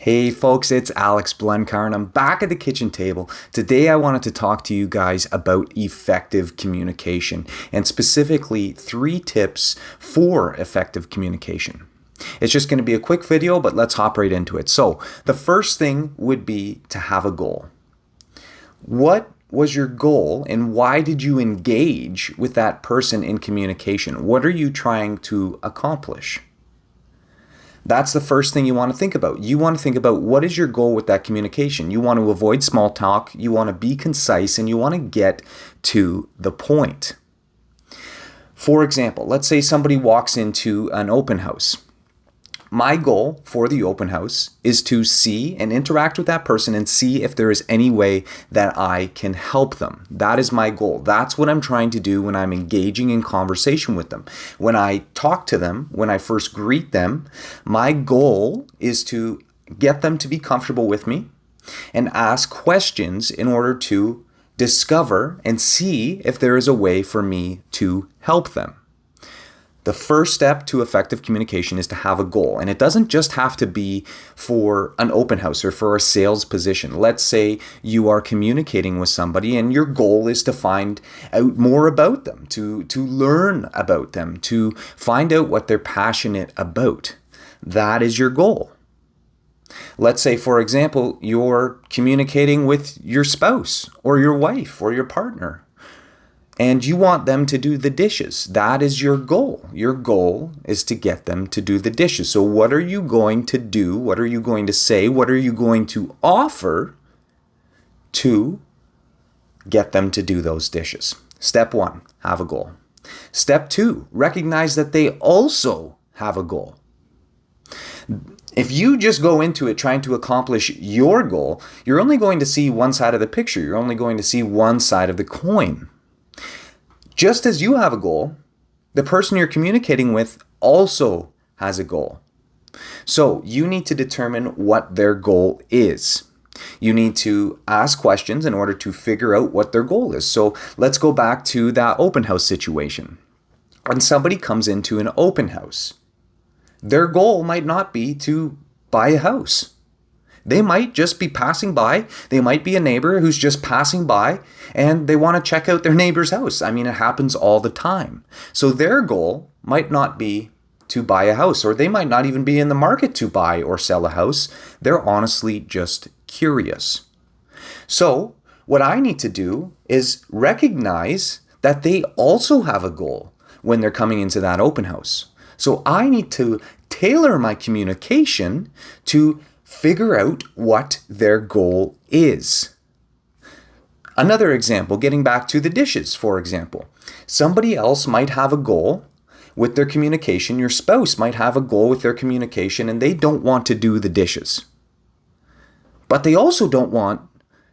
Hey folks, it's Alex Blencar and I'm back at the kitchen table. Today I wanted to talk to you guys about effective communication and specifically 3 tips for effective communication. It's just going to be a quick video, but let's hop right into it. So the first thing would be to have a goal. What was your goal and why did you engage with that person in communication? What are you trying to accomplish? That's the first thing you want to think about. You want to think about what is your goal with that communication. You want to avoid small talk, you want to be concise, and you want to get to the point. For example, let's say somebody walks into an open house. My goal for the open house is to see and interact with that person and see if there is any way that I can help them. That is my goal. That's what I'm trying to do when I'm engaging in conversation with them. When I talk to them, when I first greet them, my goal is to get them to be comfortable with me and ask questions in order to discover and see if there is a way for me to help them. The first step to effective communication is to have a goal. And it doesn't just have to be for an open house or for a sales position. Let's say you are communicating with somebody and your goal is to find out more about them, to learn about them, to find out what they're passionate about. That is your goal. Let's say, for example, you're communicating with your spouse or your wife or your partner. And you want them to do the dishes. That is your goal. Your goal is to get them to do the dishes. So what are you going to do? What are you going to say? What are you going to offer to get them to do those dishes? Step 1, have a goal. Step 2, recognize that they also have a goal. If you just go into it trying to accomplish your goal, you're only going to see one side of the picture. You're only going to see one side of the coin. Just as you have a goal, the person you're communicating with also has a goal. So you need to determine what their goal is. You need to ask questions in order to figure out what their goal is. So let's go back to that open house situation. When somebody comes into an open house, their goal might not be to buy a house. They might just be passing by. They might be a neighbor who's just passing by and they want to check out their neighbor's house. I mean, it happens all the time. So their goal might not be to buy a house, or they might not even be in the market to buy or sell a house. They're honestly just curious. So what I need to do is recognize that they also have a goal when they're coming into that open house. So I need to tailor my communication to figure out what their goal is. Another example, getting back to the dishes, for example. Somebody else might have a goal with their communication. Your spouse might have a goal with their communication and they don't want to do the dishes. But they also don't want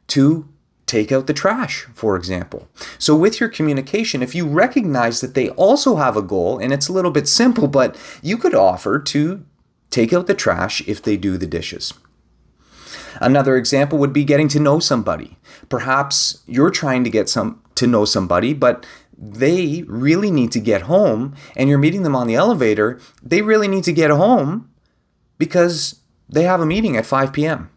to take out the trash, for example. So with your communication, if you recognize that they also have a goal, and it's a little bit simple, but you could offer to take out the trash if they do the dishes. Another example would be getting to know somebody. Perhaps you're trying to get to know somebody, but they really need to get home and you're meeting them on the elevator. They really need to get home because they have a meeting at 5 p.m.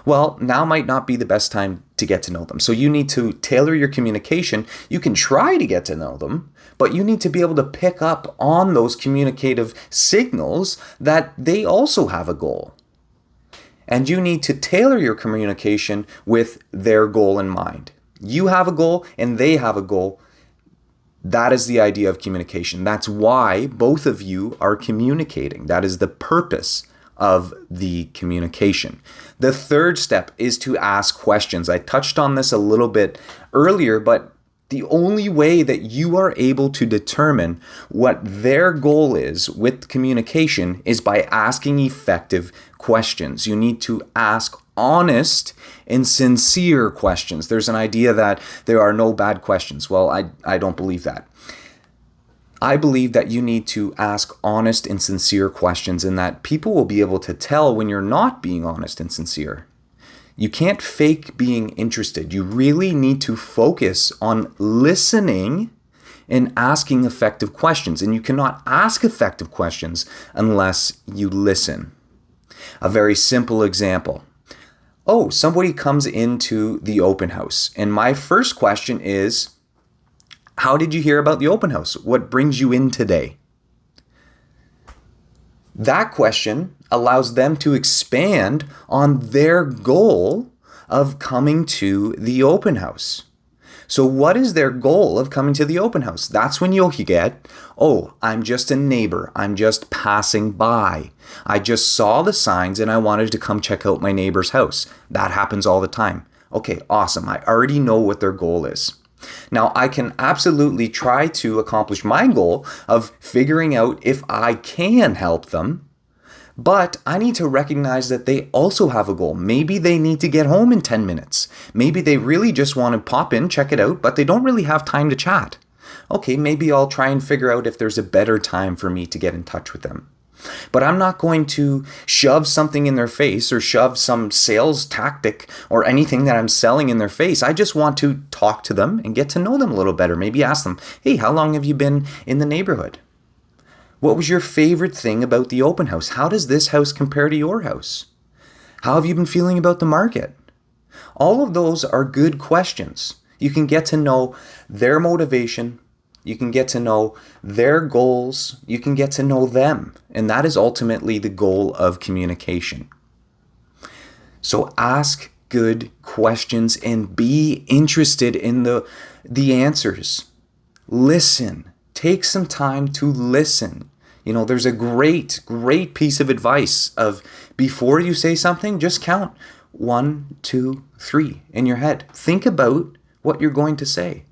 Well, now might not be the best time to get to know them. So you need to tailor your communication. You can try to get to know them, but you need to be able to pick up on those communicative signals that they also have a goal. And you need to tailor your communication with their goal in mind. You have a goal and they have a goal. That is the idea of communication. That's why both of you are communicating. That is the purpose of the communication. The third step is to ask questions. I touched on this a little bit earlier, but the only way that you are able to determine what their goal is with communication is by asking effective questions. You need to ask honest and sincere questions. There's an idea that there are no bad questions. Well, I don't believe that. I believe that you need to ask honest and sincere questions and that people will be able to tell when you're not being honest and sincere. You can't fake being interested. You really need to focus on listening and asking effective questions. And you cannot ask effective questions unless you listen. A very simple example. Oh, somebody comes into the open house, and my first question is, how did you hear about the open house? What brings you in today? That question allows them to expand on their goal of coming to the open house. So what is their goal of coming to the open house? That's when you'll get, oh, I'm just a neighbor. I'm just passing by. I just saw the signs and I wanted to come check out my neighbor's house. That happens all the time. Okay, awesome. I already know what their goal is. Now, I can absolutely try to accomplish my goal of figuring out if I can help them, but I need to recognize that they also have a goal. Maybe they need to get home in 10 minutes. Maybe they really just want to pop in, check it out, but they don't really have time to chat. Okay, maybe I'll try and figure out if there's a better time for me to get in touch with them. But I'm not going to shove something in their face or shove some sales tactic or anything that I'm selling in their face. I just want to talk to them and get to know them a little better. Maybe ask them, hey, how long have you been in the neighborhood? What was your favorite thing about the open house? How does this house compare to your house? How have you been feeling about the market? All of those are good questions. You can get to know their motivation. You can get to know their goals. You can get to know them. And that is ultimately the goal of communication. So ask good questions and be interested in the answers. Listen. Take some time to listen. You know, there's a great piece of advice of before you say something, just count 1, 2, 3 in your head. Think about what you're going to say.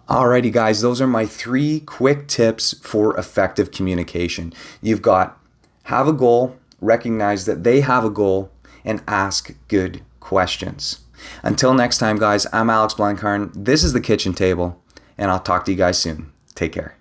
Alrighty, guys, those are my 3 quick tips for effective communication. You've got have a goal, recognize that they have a goal, and ask good questions. Until next time, guys, I'm Alex Blancarn. This is The Kitchen Table, and I'll talk to you guys soon. Take care.